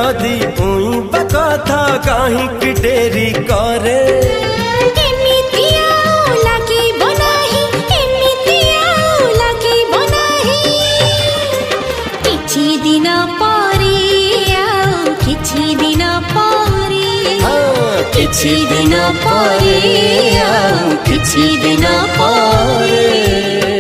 जदि उई बकथा कहीं कि डेरी करे किछि दिन परे किछि दिन परे।